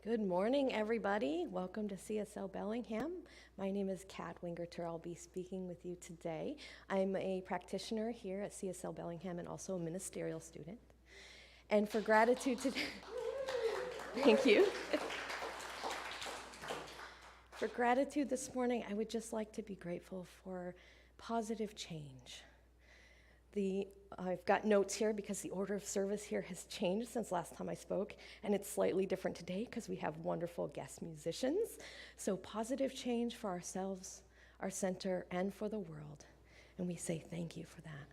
Good morning, everybody. Welcome to CSL Bellingham. My name is Kat Wingerter. I'll be speaking with you today. I'm a practitioner here at CSL Bellingham and also a ministerial student. And for gratitude today, thank you. For gratitude this morning, I would just like to be grateful for positive change. I've got notes here because the order of service here has changed since last time I spoke, and it's slightly different today because we have wonderful guest musicians. So positive change for ourselves, our center, and for the world. And we say thank you for that.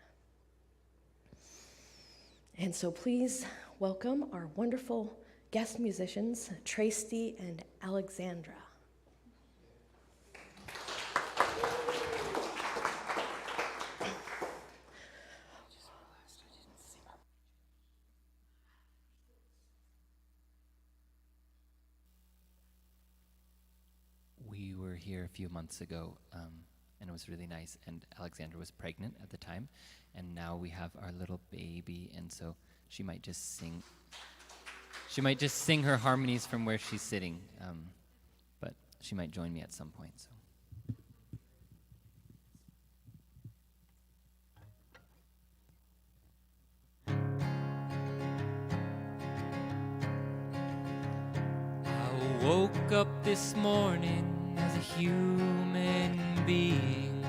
And so please welcome our wonderful guest musicians, Tracy and Alexandra. We were here a few months ago, and it was really nice, and Alexandra was pregnant at the time, and now we have our little baby, and so she might just sing her harmonies from where she's sitting, but she might join me at some point. So. I woke up this morning as a human being.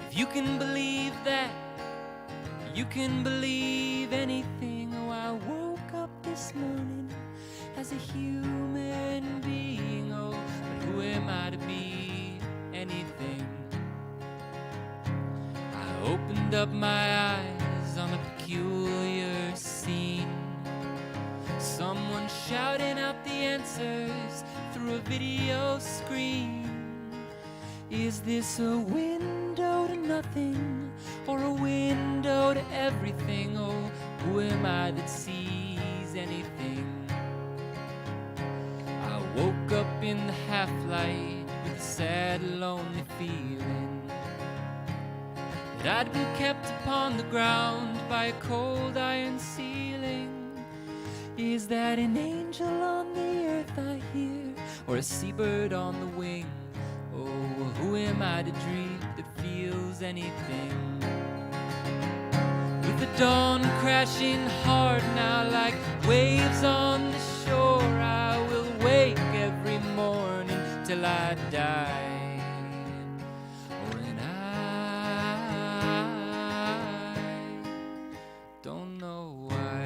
If you can believe that, you can believe anything. Oh, I woke up this morning as a human being. Oh, but who am I to be anything? I opened up my eyes on a peculiar scene. Someone shouting out the answers through a video screen. Is this a window to nothing or a window to everything? Oh, who am I that sees anything? I woke up in the half-light with a sad, lonely feeling that I'd been kept upon the ground by a cold iron ceiling. Is that an angel on the earth I hear, or a seabird on the wing? Oh, who am I to dream that feels anything? With the dawn crashing hard now like waves on the shore, I will wake every morning till I die. Oh, and I don't know why.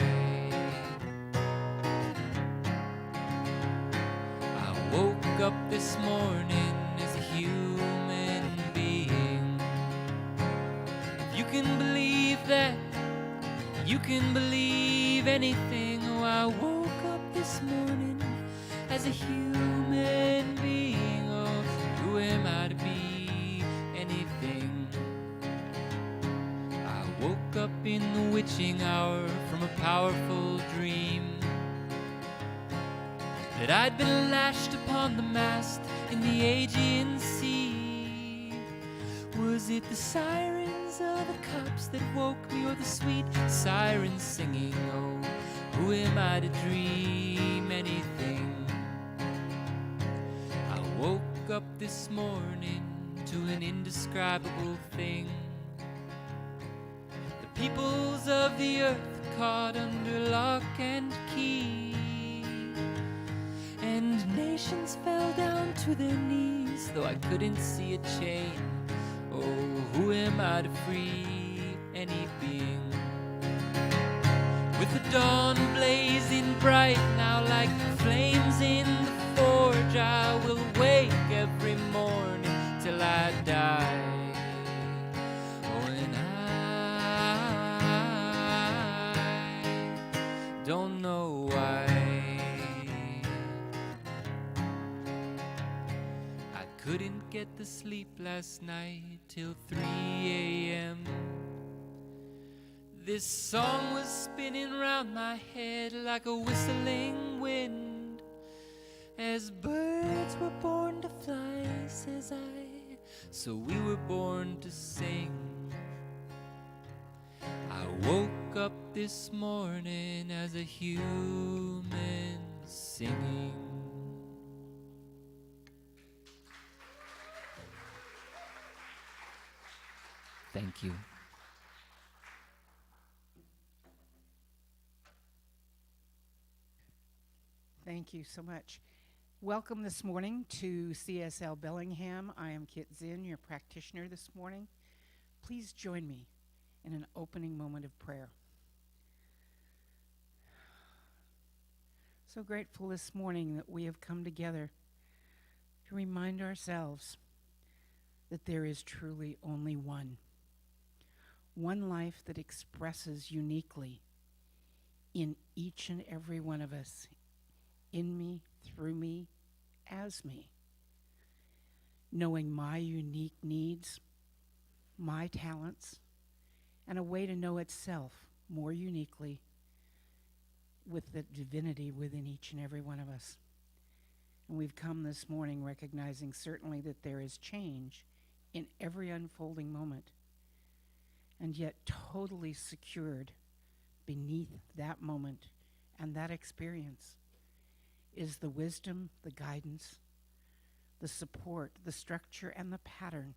Woke up this morning as a human being. If you can believe that, you can believe anything. Oh, I woke up this morning as a human being. Oh, who am I to be anything? I woke up in the witching hour from a powerful dream that I'd been lashed upon the mast in the Aegean Sea. Was it the sirens of the cops that woke me, or the sweet sirens singing? Oh, who am I to dream anything? I woke up this morning to an indescribable thing. The peoples of the earth caught under lock and key, and nations fell down to their knees, though I couldn't see a chain. Oh, who am I to free any being? With the dawn blazing bright now like flames in the forge, I will wake every morning till I die. Oh, and I don't know why. Couldn't get the sleep last night till 3 a.m. This song was spinning round my head like a whistling wind. As birds were born to fly, says I, so we were born to sing. I woke up this morning as a human singing. Thank you. Thank you so much. Welcome this morning to CSL Bellingham. I am Kit Zinn, your practitioner this morning. Please join me in an opening moment of prayer. So grateful this morning that we have come together to remind ourselves that there is truly only one life that expresses uniquely in each and every one of us, in me, through me, as me. Knowing my unique needs, my talents, and a way to know itself more uniquely with the divinity within each and every one of us. And we've come this morning recognizing certainly that there is change in every unfolding moment, and yet totally secured beneath that moment and that experience is the wisdom, the guidance, the support, the structure, and the pattern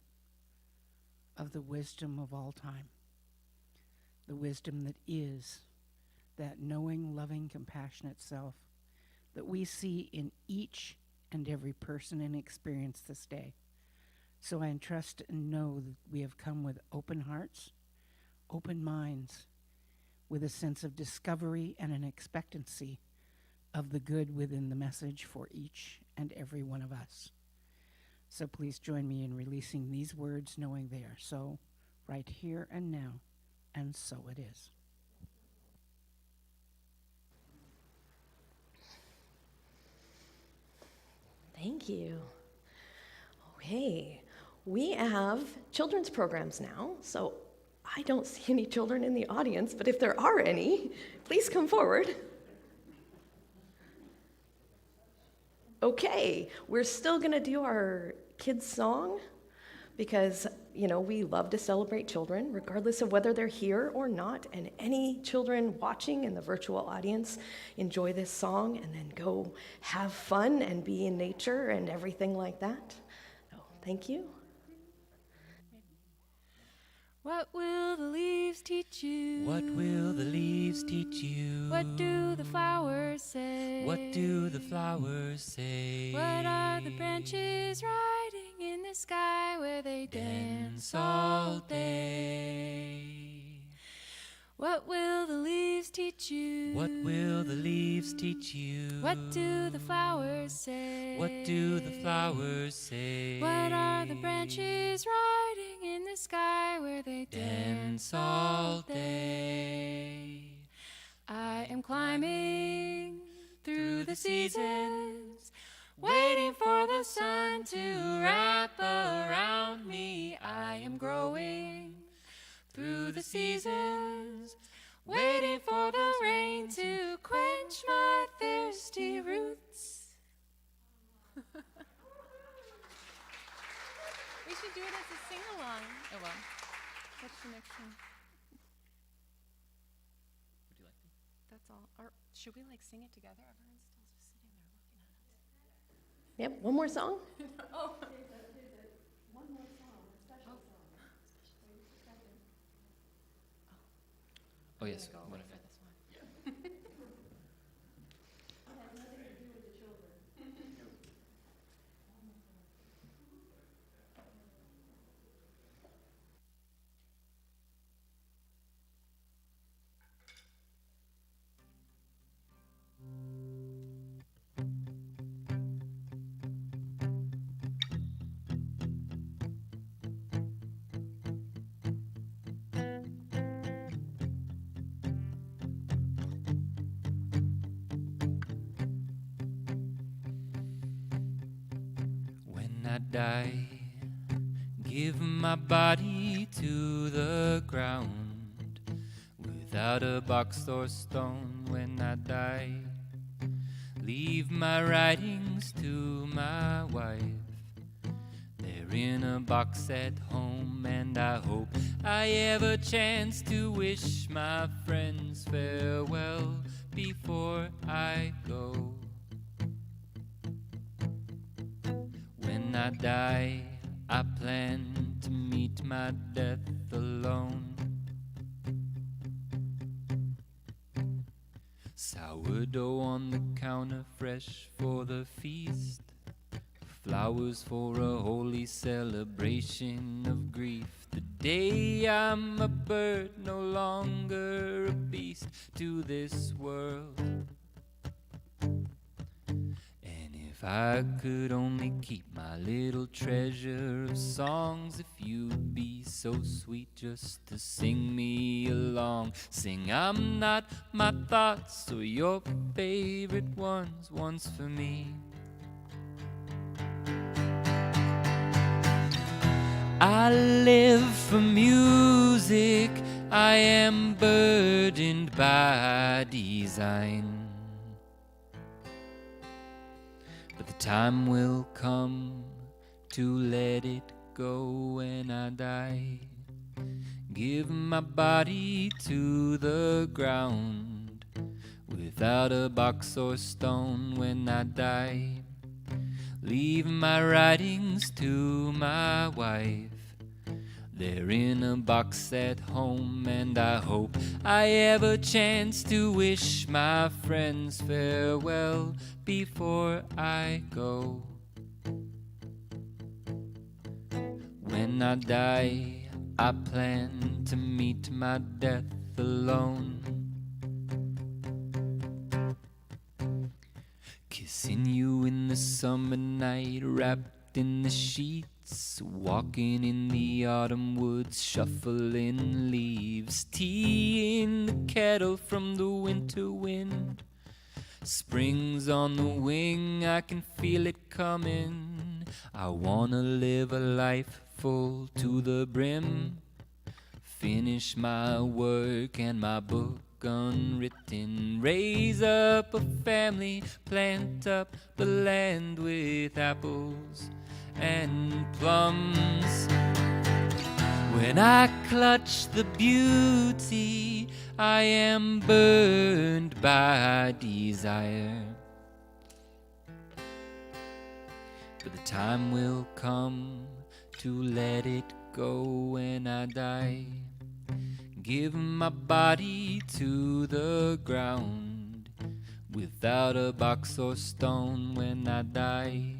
of the wisdom of all time. The wisdom that is that knowing, loving, compassionate self that we see in each and every person and experience this day. So I entrust and know that we have come with open hearts, open minds, with a sense of discovery and an expectancy of the good within the message for each and every one of us. So please join me in releasing these words, knowing they are so, right here and now, and so it is. Thank you. Okay, we have children's programs now, so I don't see any children in the audience, but if there are any, please come forward. Okay, we're still gonna do our kids' song because, we love to celebrate children, regardless of whether they're here or not, and any children watching in the virtual audience, enjoy this song and then go have fun and be in nature and everything like that. So, thank you. What will the leaves teach you? What will the leaves teach you? What do the flowers say? What do the flowers say? What are the branches riding in the sky where they dance all day? What will the leaves teach you? What will the leaves teach you? What do the flowers say? What do the flowers say? What are the branches riding in the sky where they dance all day? I am climbing through the seasons, waiting for the sun to wrap around me. I am growing through the seasons, waiting for the rain to quench my thirsty roots. We should do it as a sing-along. Oh well. What's the next one? Would you like to? That's all. Or should we sing it together? Everyone's still just sitting there looking at us. Yep, one more song. Oh. One more song, a special song. Oh, yes. Go What away if for this one. When I die, give my body to the ground without a box or stone. When I die, leave my writings to my wife. They're in a box at home, and I hope I have a chance to wish my friends farewell before I go. I die, I plan to meet my death alone. Sourdough on the counter, fresh for the feast. Flowers for a holy celebration of grief. The day I'm a bird, no longer a beast to this world. And if I could only keep my little treasure of songs, if you'd be so sweet just to sing me along. Sing I'm not my thoughts or your favorite ones, once for me. I live for music, I am burdened by design. But the time will come to let it go when I die. Give my body to the ground without a box or stone when I die. Leave my writings to my wife. They're in a box at home, and I hope I have a chance to wish my friends farewell before I go. When I die, I plan to meet my death alone. Kissing you in the summer night, wrapped in the sheets, walking in the autumn woods, shuffling leaves, tea in the kettle from the winter wind. Spring's on the wing, I can feel it coming. I wanna live a life full to the brim, finish my work and my book unwritten, raise up a family, plant up the land with apples and plums. When I clutch the beauty, I am burned by desire. But the time will come to let it go when I die. Give my body to the ground without a box or stone when I die.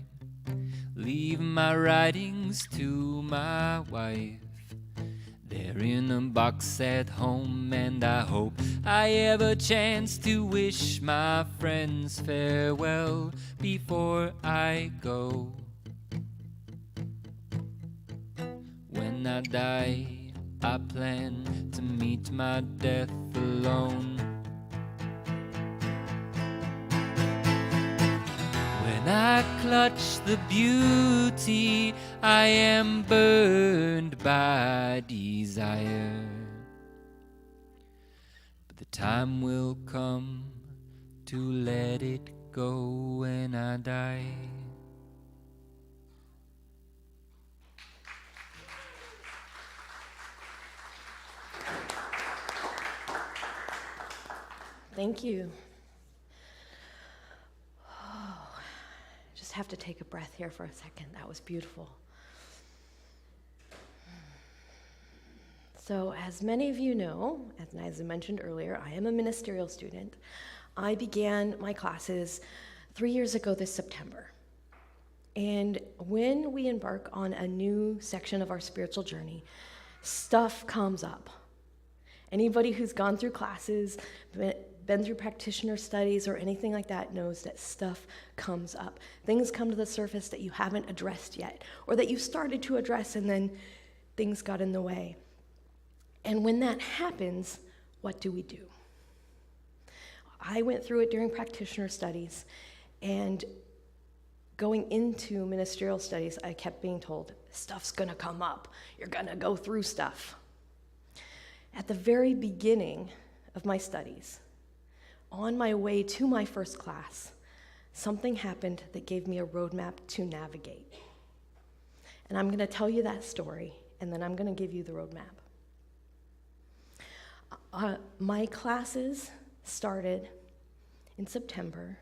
Leave my writings to my wife. They're in a box at home, and I hope I have a chance to wish my friends farewell before I go. When I die, I plan to meet my death alone. When I clutch the beauty, I am burned by desire. But the time will come to let it go when I die. Thank you. Just have to take a breath here for a second. That was beautiful. So, as many of you know, as I mentioned earlier, I am a ministerial student. I began my classes 3 years ago this September. And when we embark on a new section of our spiritual journey, stuff comes up. Anybody who's gone through classes, been through practitioner studies or anything like that knows that stuff comes up. Things come to the surface that you haven't addressed yet, or that you started to address and then things got in the way. And when that happens, what do we do? I went through it during practitioner studies, and going into ministerial studies, I kept being told, stuff's gonna come up. You're gonna go through stuff. At the very beginning of my studies, on my way to my first class, something happened that gave me a roadmap to navigate. And I'm going to tell you that story, and then I'm going to give you the roadmap. My classes started in September,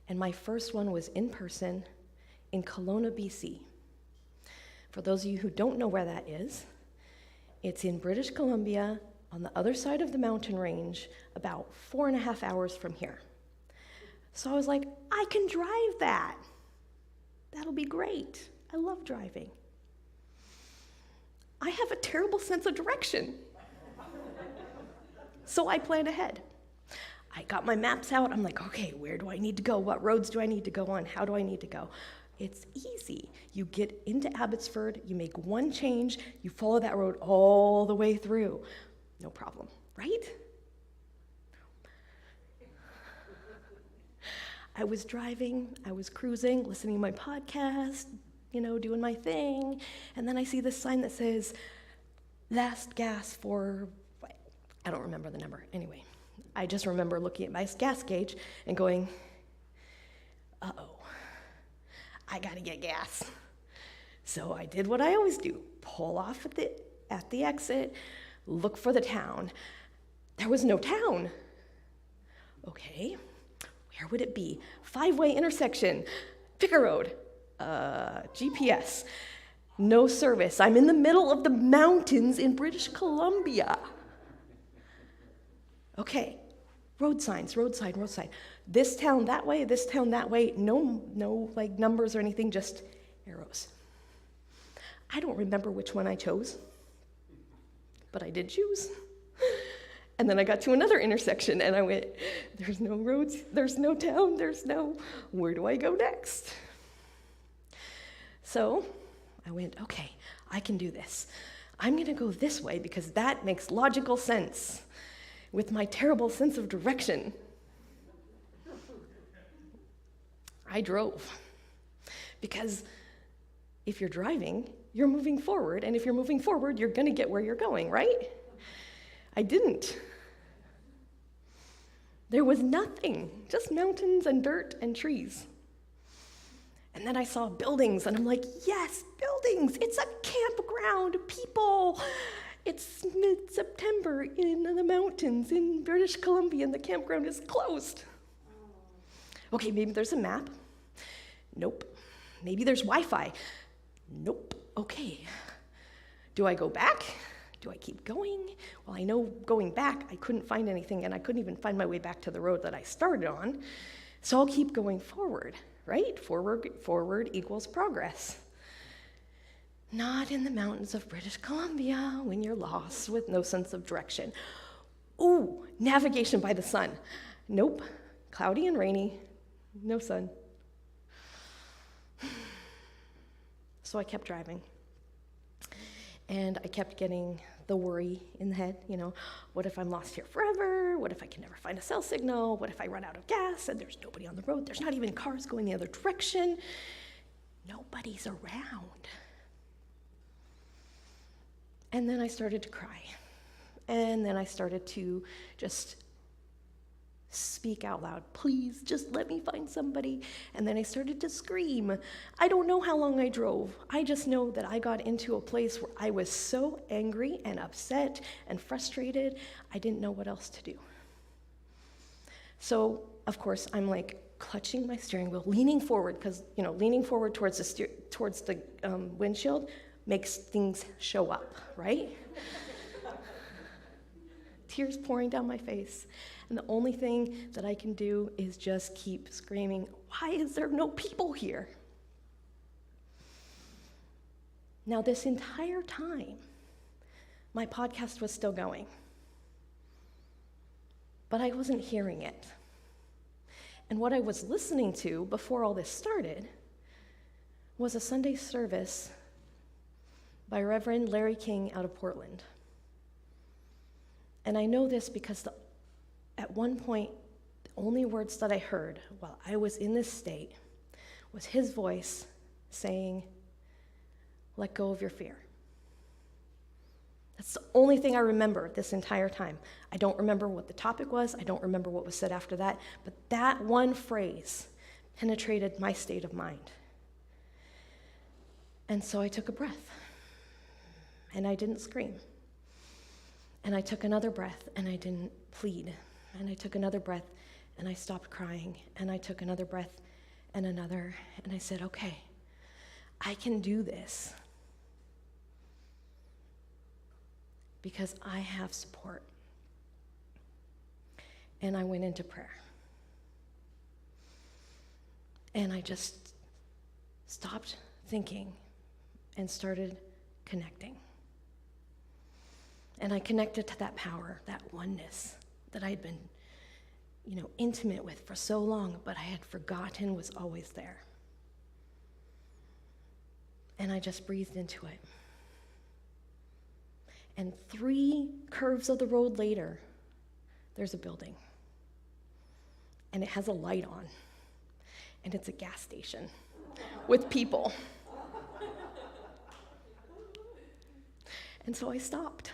and my first one was in person in Kelowna, BC. For those of you who don't know where that is, it's in British Columbia on the other side of the mountain range, about 4.5 hours from here. So I was like, I can drive that. That'll be great. I love driving. I have a terrible sense of direction. So I planned ahead. I got my maps out. I'm like, okay, where do I need to go? What roads do I need to go on? How do I need to go? It's easy. You get into Abbotsford, you make one change, you follow that road all the way through. No problem, right? I was driving, I was cruising, listening to my podcast, doing my thing, and then I see this sign that says, last gas for, I don't remember the number. Anyway, I just remember looking at my gas gauge and going, uh-oh, I gotta get gas. So I did what I always do, pull off at the exit, look for the town. There was no town. Okay, where would it be? 5-way intersection, pick a road. GPS, no service. I'm in the middle of the mountains in British Columbia. Okay, road signs, road sign. This town that way, this town that way. No like numbers or anything, just arrows. I don't remember which one I chose, but I did choose. And then I got to another intersection and I went, there's no roads, there's no town, where do I go next? So I went, okay, I can do this. I'm gonna go this way because that makes logical sense with my terrible sense of direction. I drove because if you're driving, you're moving forward, and if you're moving forward, you're gonna get where you're going, right? I didn't. There was nothing, just mountains and dirt and trees. And then I saw buildings, and I'm like, yes, buildings, it's a campground, people. It's mid-September in the mountains in British Columbia, and the campground is closed. Okay, maybe there's a map. Nope. Maybe there's Wi-Fi. Nope. Okay. Do I go back? Do I keep going? Well, I know going back, I couldn't find anything, and I couldn't even find my way back to the road that I started on. So I'll keep going forward, right? Forward equals progress. Not in the mountains of British Columbia when you're lost with no sense of direction. Ooh, navigation by the sun. Nope. Cloudy and rainy. No sun. So I kept driving. And I kept getting the worry in the head, what if I'm lost here forever? What if I can never find a cell signal? What if I run out of gas and there's nobody on the road? There's not even cars going the other direction. Nobody's around. And then I started to cry. And then I started to just speak out loud, please, just let me find somebody. And then I started to scream. I don't know how long I drove. I just know that I got into a place where I was so angry and upset and frustrated, I didn't know what else to do. So, of course, I'm like clutching my steering wheel, leaning forward, because, leaning forward towards the windshield makes things show up, right? Tears pouring down my face. And the only thing that I can do is just keep screaming, why is there no people here? Now, this entire time, my podcast was still going, but I wasn't hearing it. And what I was listening to before all this started was a Sunday service by Reverend Larry King out of Portland. And I know this because at one point, the only words that I heard while I was in this state was his voice saying, let go of your fear. That's the only thing I remember this entire time. I don't remember what the topic was. I don't remember what was said after that. But that one phrase penetrated my state of mind. And so I took a breath. And I didn't scream. And I took another breath, and I didn't plead. And I took another breath, and I stopped crying. And I took another breath, and another, and I said, okay, I can do this because I have support. And I went into prayer. And I just stopped thinking and started connecting. And I connected to that power, that oneness that I'd been, intimate with for so long, but I had forgotten was always there. And I just breathed into it. And 3 curves of the road later, there's a building. And it has a light on. And it's a gas station with people. And so I stopped.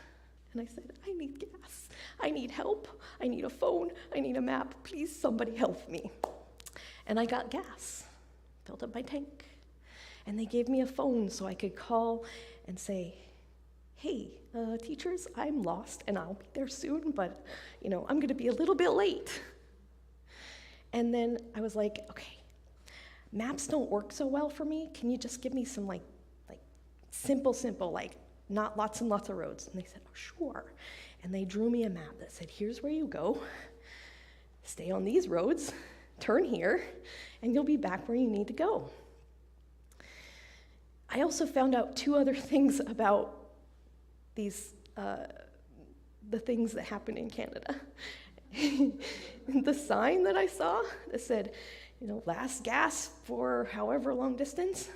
And I said, I need gas. I need help. I need a phone. I need a map. Please, somebody help me. And I got gas, filled up my tank. And they gave me a phone so I could call and say, hey, teachers, I'm lost and I'll be there soon, but I'm gonna be a little bit late. And then I was like, okay, maps don't work so well for me. Can you just give me some like simple, not lots and lots of roads? And they said, oh, sure. And they drew me a map that said, here's where you go. Stay on these roads, turn here, and you'll be back where you need to go. I also found out 2 other things about these, the things that happen in Canada. The sign that I saw that said, last gas for however long distance.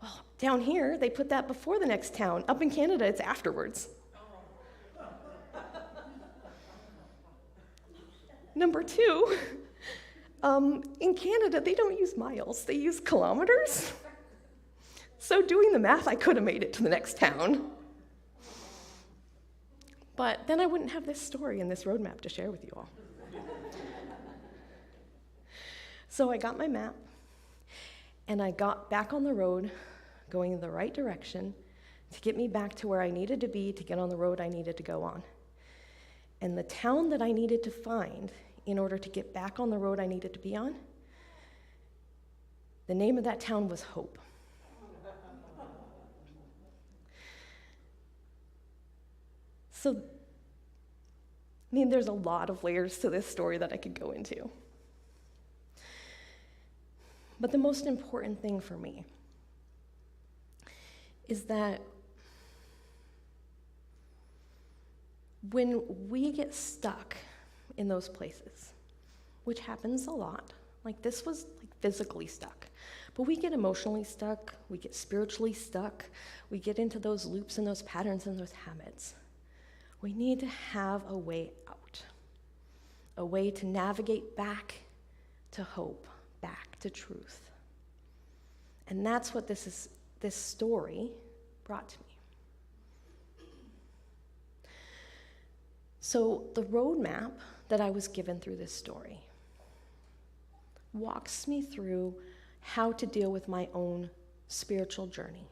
Well, down here, they put that before the next town. Up in Canada, it's afterwards. Number 2, in Canada, they don't use miles, they use kilometers. So doing the math, I could have made it to the next town. But then I wouldn't have this story and this roadmap to share with you all. So I got my map, and I got back on the road, going in the right direction to get me back to where I needed to be to get on the road I needed to go on. And the town that I needed to find in order to get back on the road I needed to be on, the name of that town was Hope. So, there's a lot of layers to this story that I could go into. But the most important thing for me is that when we get stuck in those places, which happens a lot, like this was physically stuck, but we get emotionally stuck, we get spiritually stuck, we get into those loops and those patterns and those habits. We need to have a way out, a way to navigate back to hope, back to truth. And that's what this story brought to me. So the roadmap that I was given through this story walks me through how to deal with my own spiritual journey.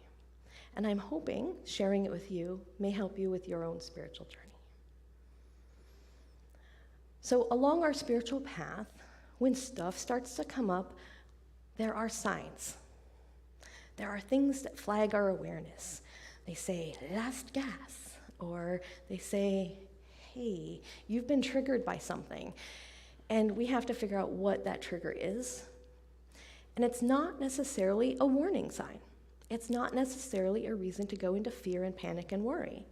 And I'm hoping sharing it with you may help you with your own spiritual journey. So along our spiritual path, when stuff starts to come up, there are signs. There are things that flag our awareness. They say, last gas, or they say, hey, you've been triggered by something. And we have to figure out what that trigger is. And it's not necessarily a warning sign. It's not necessarily a reason to go into fear and panic and worry.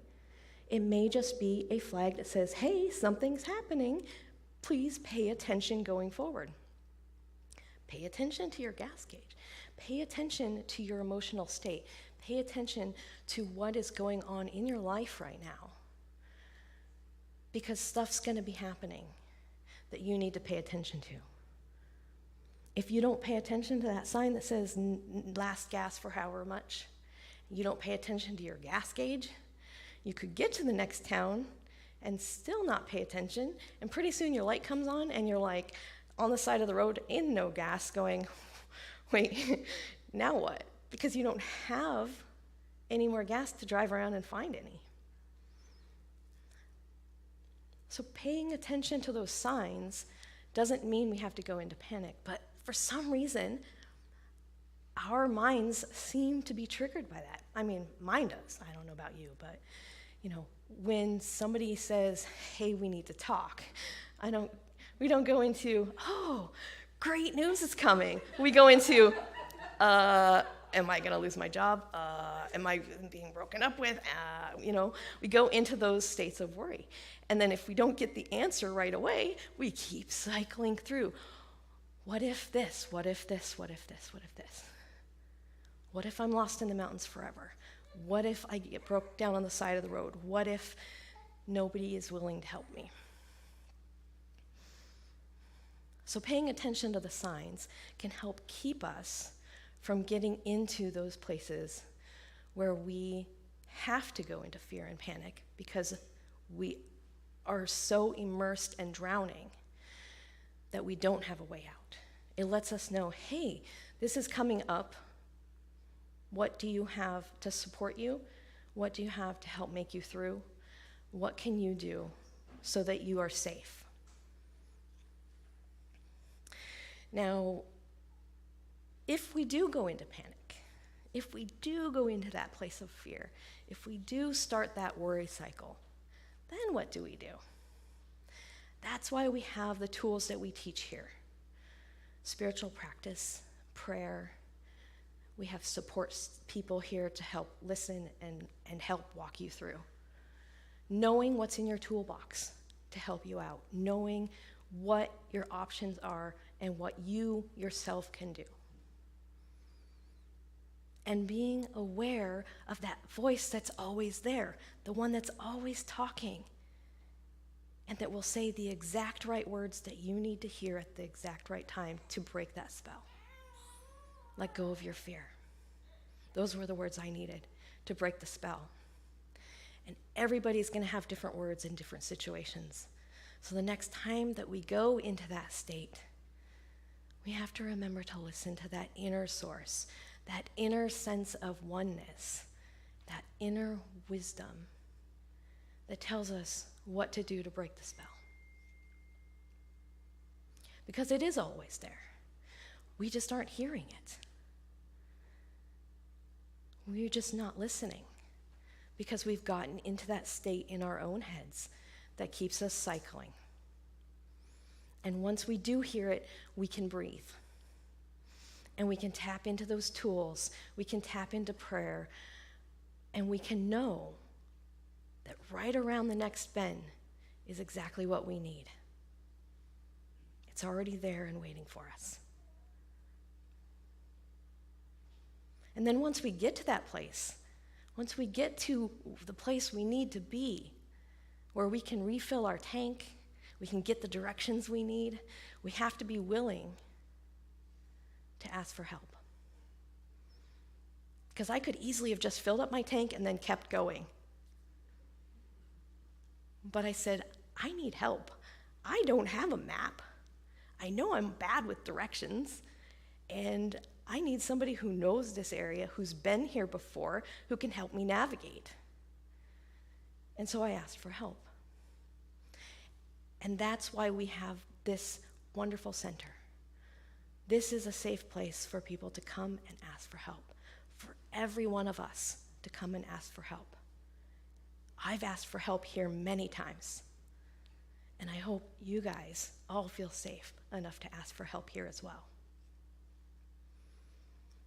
It may just be a flag that says, hey, something's happening. Please pay attention going forward. Pay attention to your gas gauge. Pay attention to your emotional state. Pay attention to what is going on in your life right now. Because stuff's going to be happening that you need to pay attention to. If you don't pay attention to that sign that says last gas for however much, you don't pay attention to your gas gauge, you could get to the next town and still not pay attention, and pretty soon your light comes on and you're like on the side of the road in no gas going, wait, now what? Because you don't have any more gas to drive around and find any. So paying attention to those signs doesn't mean we have to go into panic, but for some reason, our minds seem to be triggered by that. I mean, mine does. I don't know about you, but when somebody says, "Hey, we need to talk," we don't go into, "Oh, great news is coming." We go into, am I going to lose my job? Am I being broken up with? We go into those states of worry. And then if we don't get the answer right away, we keep cycling through. What if this? What if this? What if this? What if this? What if I'm lost in the mountains forever? What if I get broke down on the side of the road? What if nobody is willing to help me? So paying attention to the signs can help keep us from getting into those places where we have to go into fear and panic because we are so immersed and drowning that we don't have a way out. It lets us know, hey, this is coming up. What do you have to support you? What do you have to help make you through? What can you do so that you are safe? Now, if we do go into panic, if we do go into that place of fear, if we do start that worry cycle, then what do we do? That's why we have the tools that we teach here. Spiritual practice, prayer. We have support people here to help listen and help walk you through. Knowing what's in your toolbox to help you out. Knowing what your options are and what you yourself can do. And being aware of that voice that's always there, the one that's always talking, and that will say the exact right words that you need to hear at the exact right time to break that spell. Let go of your fear. Those were the words I needed to break the spell. And everybody's going to have different words in different situations. So the next time that we go into that state, we have to remember to listen to that inner source, that inner sense of oneness, that inner wisdom that tells us what to do to break the spell. Because it is always there. We just aren't hearing it. We're just not listening because we've gotten into that state in our own heads that keeps us cycling. And once we do hear it, we can breathe. And we can tap into those tools. We can tap into prayer. And we can know that right around the next bend is exactly what we need. It's already there and waiting for us. And then once we get to that place, once we get to the place we need to be, where we can refill our tank, we can get the directions we need, we have to be willing to ask for help. Because I could easily have just filled up my tank and then kept going. But I said, I need help. I don't have a map. I know I'm bad with directions, and I need somebody who knows this area, who's been here before, who can help me navigate. And so I asked for help. And that's why we have this wonderful center. This is a safe place for people to come and ask for help, for every one of us to come and ask for help. I've asked for help here many times, and I hope you guys all feel safe enough to ask for help here as well.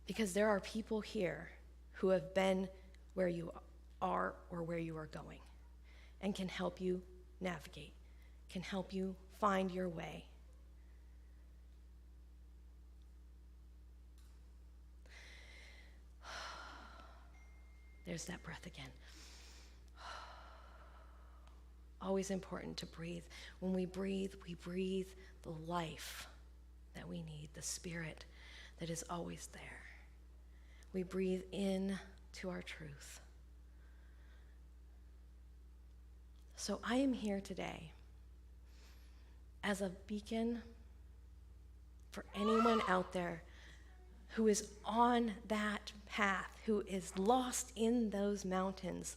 Because there are people here who have been where you are or where you are going and can help you navigate, can help you find your way. There's that breath again. Always important to breathe. When we breathe the life that we need, the spirit that is always there. We breathe in to our truth. So I am here today as a beacon for anyone out there who is on that path, who is lost in those mountains,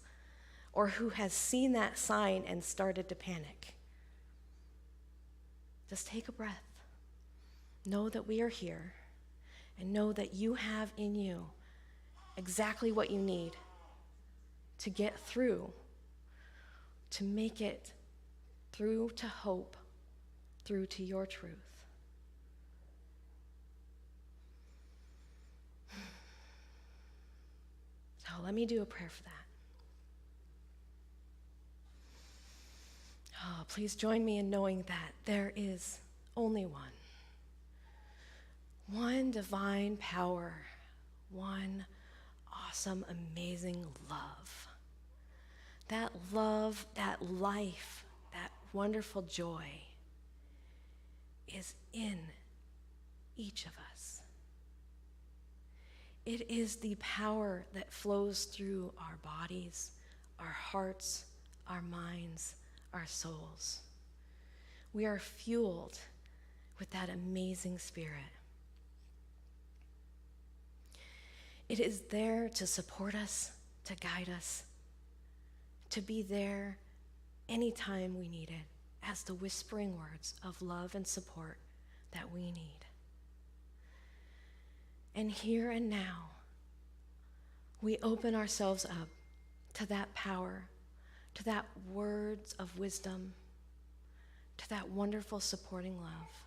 or who has seen that sign and started to panic. Just take a breath. Know that we are here, and know that you have in you exactly what you need to get through, to make it through to hope, through to your truth. So let me do a prayer for that. Oh, please join me in knowing that there is only one divine power, one awesome, amazing love. That love, that life, that wonderful joy is in each of us. It is the power that flows through our bodies, our hearts, our minds, our souls. We are fueled with that amazing spirit. It is there to support us, to guide us, to be there anytime we need it, as the whispering words of love and support that we need. And here and now, we open ourselves up to that power, to that words of wisdom, to that wonderful supporting love.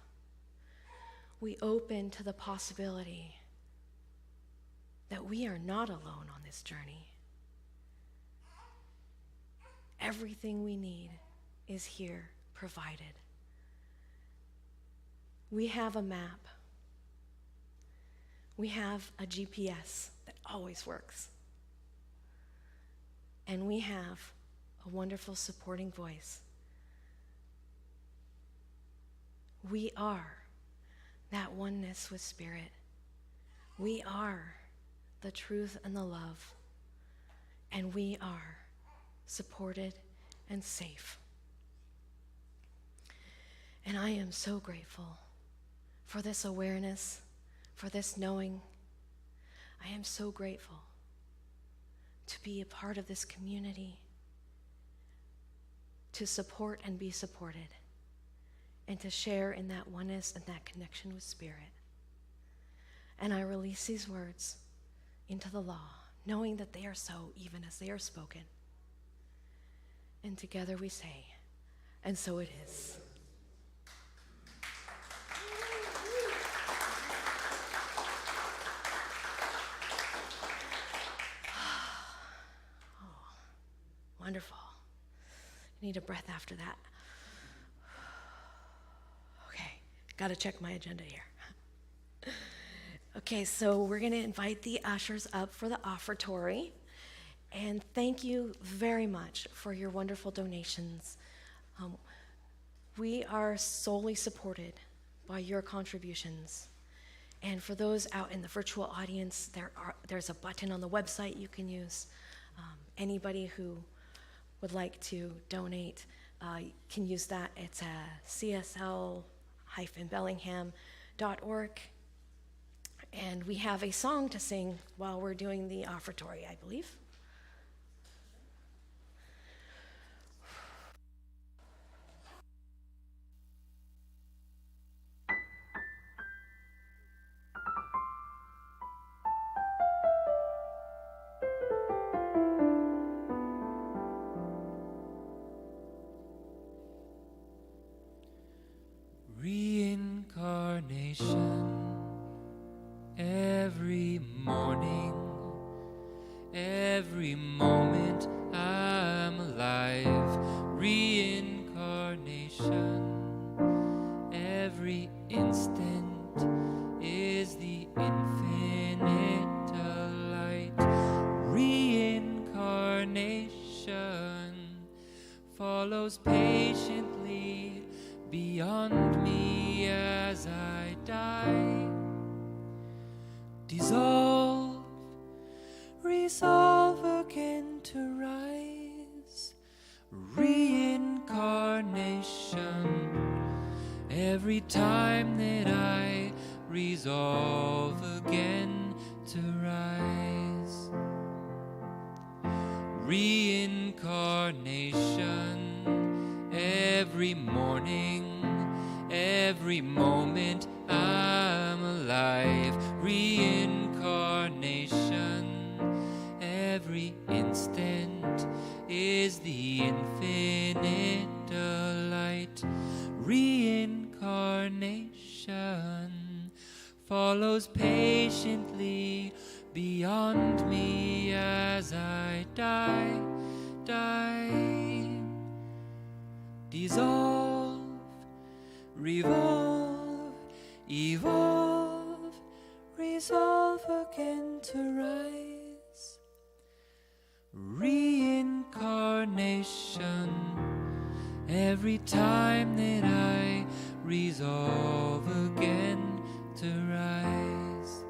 We open to the possibility that we are not alone on this journey. Everything we need is here provided. We have a map. We have a GPS that always works. And we have a wonderful supporting voice. We are that oneness with Spirit. We are the truth and the love. And we are supported and safe. And I am so grateful for this awareness, for this knowing. I am so grateful to be a part of this community, to support and be supported, and to share in that oneness and that connection with Spirit. And I release these words into the law, knowing that they are so even as they are spoken. And together we say, and so it is. Wonderful. I need a breath after that. Okay, got to check my agenda here. Okay, so we're going to invite the ushers up for the offertory. And thank you very much for your wonderful donations. We are solely supported by your contributions. And for those out in the virtual audience, there's a button on the website you can use. Anybody who would like to donate can use that. It's csl-bellingham.org. And we have a song to sing while we're doing the offertory, I believe. Reincarnation, every morning, every moment I'm alive. Reincarnation, every instant is the infinite light. Reincarnation follows patiently beyond me as I die. Dissolve, resolve again to rise. Reincarnation, every time that I resolve again to rise. Reincarnation, every morning, every moment I'm alive. patiently beyond me as I die. Dissolve, revolve, evolve, resolve again to rise. Reincarnation, every time that I resolve again to rise.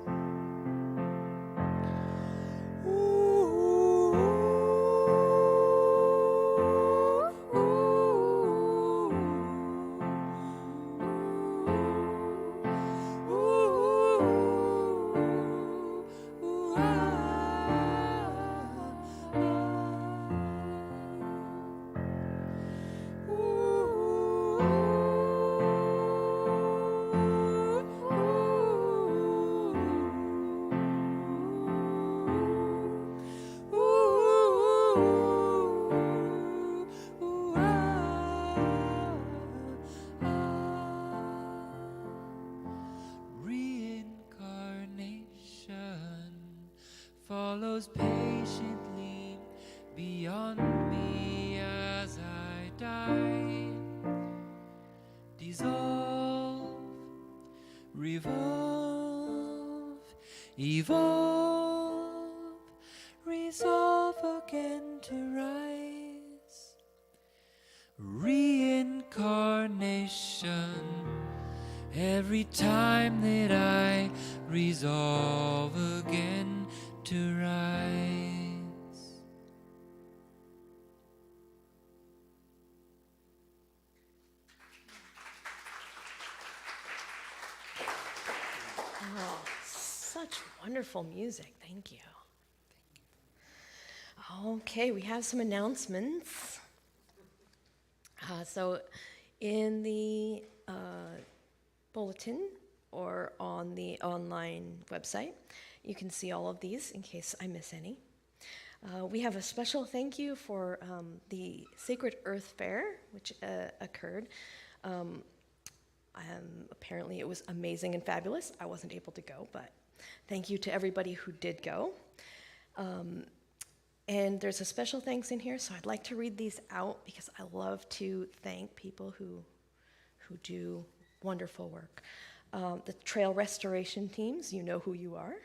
Follows patiently beyond me as I die. Dissolve, revolve, evolve, resolve again to rise. Reincarnation, every time that I resolve again to rise. Oh, such wonderful music. Thank you. Okay, we have some announcements. So in the bulletin or on the online website, you can see all of these in case I miss any. We have a special thank you for the Sacred Earth Fair, which occurred. Apparently it was amazing and fabulous. I wasn't able to go, but thank you to everybody who did go. And there's a special thanks in here, so I'd like to read these out because I love to thank people who do wonderful work. The trail restoration teams, you know who you are,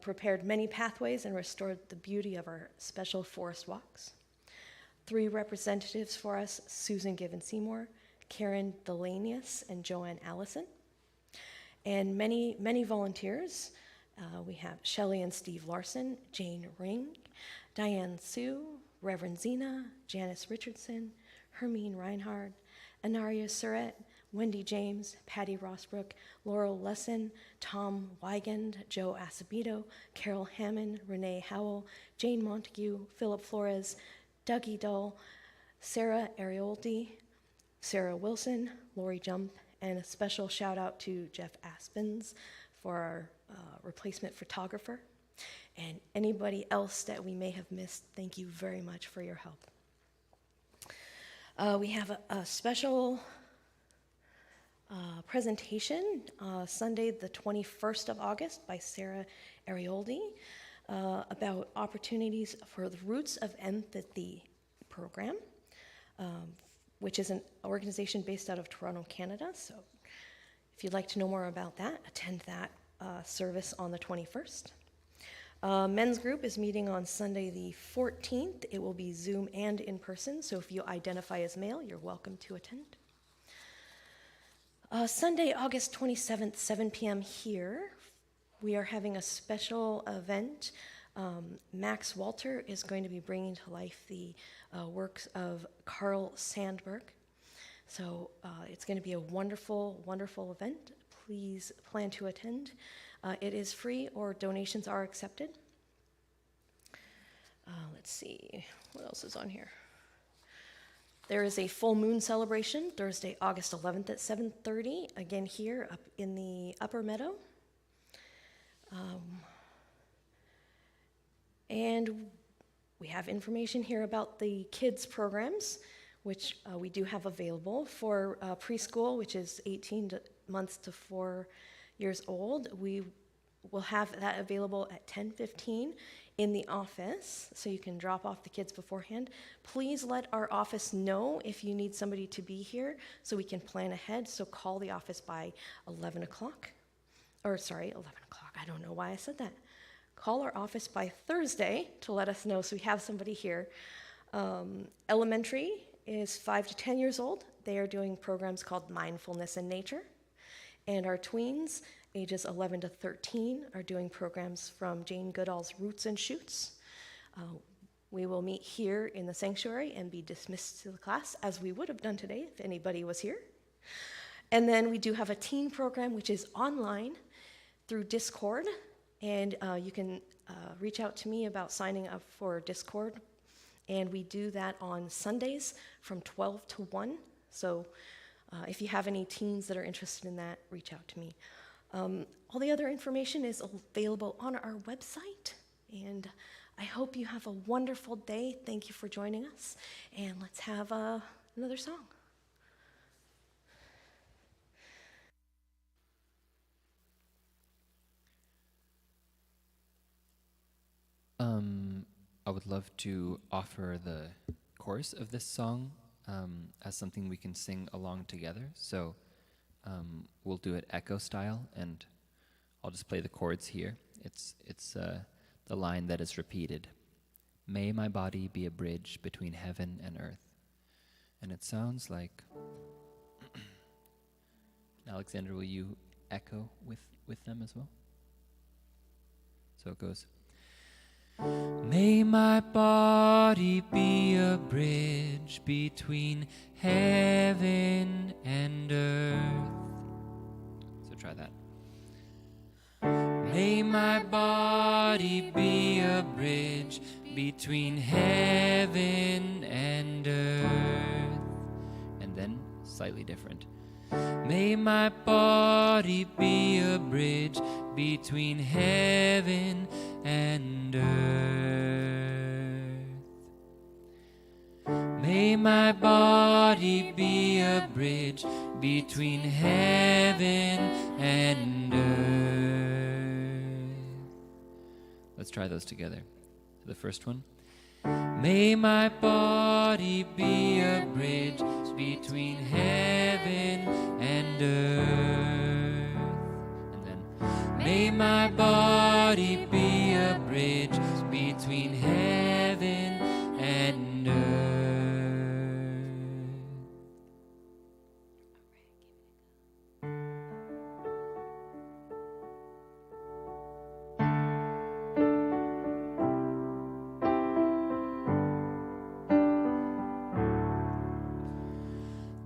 prepared many pathways and restored the beauty of our special forest walks. 3 representatives for us, Susan Given Seymour, Karen Delanius, and Joanne Allison. And many, many volunteers. We have Shelley and Steve Larson, Jane Ring, Diane Sue, Reverend Zena, Janice Richardson, Hermine Reinhard, Anaria Surratt, Wendy James, Patty Rossbrook, Laurel Lesson, Tom Weigand, Joe Acevedo, Carol Hammond, Renee Howell, Jane Montague, Philip Flores, Dougie Dull, Sarah Arioldi, Sarah Wilson, Lori Jump, and a special shout out to Jeff Aspens for our replacement photographer. And anybody else that we may have missed, thank you very much for your help. We have a special presentation Sunday the 21st of August by Sarah Arioldi about opportunities for the Roots of Empathy program, which is an organization based out of Toronto, Canada. So if you'd like to know more about that, attend that service on the 21st. Men's group is meeting on Sunday the 14th. It will be Zoom and in person, so if you identify as male, you're welcome to attend. Sunday, August 27th, 7 p.m. here, we are having a special event. Max Walter is going to be bringing to life the works of Carl Sandburg. So it's going to be a wonderful, wonderful event. Please plan to attend. It is free or donations are accepted. Let's see, what else is on here? There is a full moon celebration Thursday, August 11th at 7:30, again here up in the Upper Meadow. And we have information here about the kids programs, which we do have available for preschool, which is 18 months to 4 years old, we will have that available at 10:15 in the office, so you can drop off the kids beforehand. Please let our office know if you need somebody to be here so we can plan ahead. So call the office by 11 o'clock. 11 o'clock. I don't know why I said that. Call our office by Thursday to let us know so we have somebody here. Elementary is 5 to 10 years old. They are doing programs called Mindfulness in Nature. And our tweens, ages 11 to 13, are doing programs from Jane Goodall's Roots and Shoots. We will meet here in the sanctuary and be dismissed to the class, as we would have done today if anybody was here. And then we do have a teen program, which is online through Discord. And you can reach out to me about signing up for Discord. And we do that on Sundays from 12 to 1. So if you have any teens that are interested in that, reach out to me. All the other information is available on our website. And I hope you have a wonderful day. Thank you for joining us. And let's have another song. I would love to offer the chorus of this song as something we can sing along together. So we'll do it echo style, and I'll just play the chords here. It's the line that is repeated. May my body be a bridge between heaven and earth. And it sounds like... Alexander, will you echo with them as well? So it goes... May my body be a bridge between heaven and earth. So try that. May my body be a bridge between heaven and earth. And then slightly different. May my body be a bridge between heaven and earth. May my body be a bridge between heaven and earth. Let's try those together. So the first one. May my body be a bridge between heaven and earth. And then, may my body be a bridge between heaven and earth.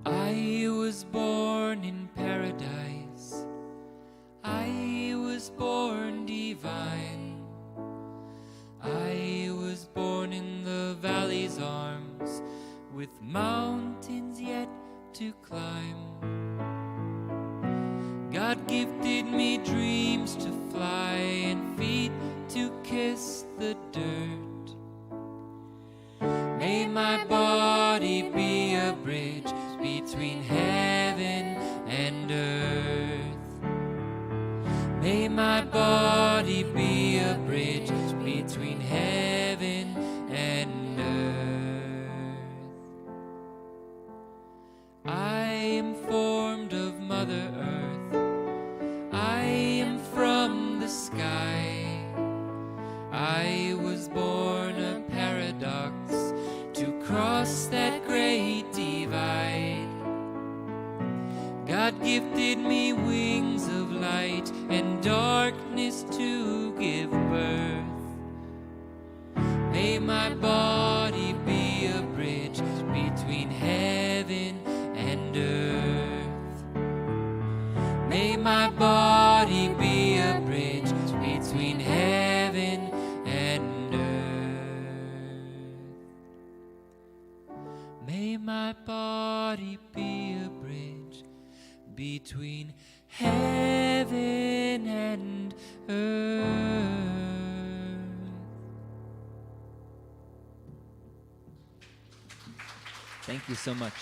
I was born in paradise. I was born divine. I was born in the valley's arms, with mountains yet to climb. God gifted me dreams to fly and feet to kiss the dirt. May my body be a bridge between heaven and earth. May my body be a bridge between heaven and earth. I am formed of Mother Earth. I am from the sky. I was born a paradox to cross that great divide. God gifted me wings of light and darkness to give birth. May my body be a bridge between heaven and earth. May my body be a bridge between heaven and earth. May my body be a bridge between heaven and earth. Thank you so much.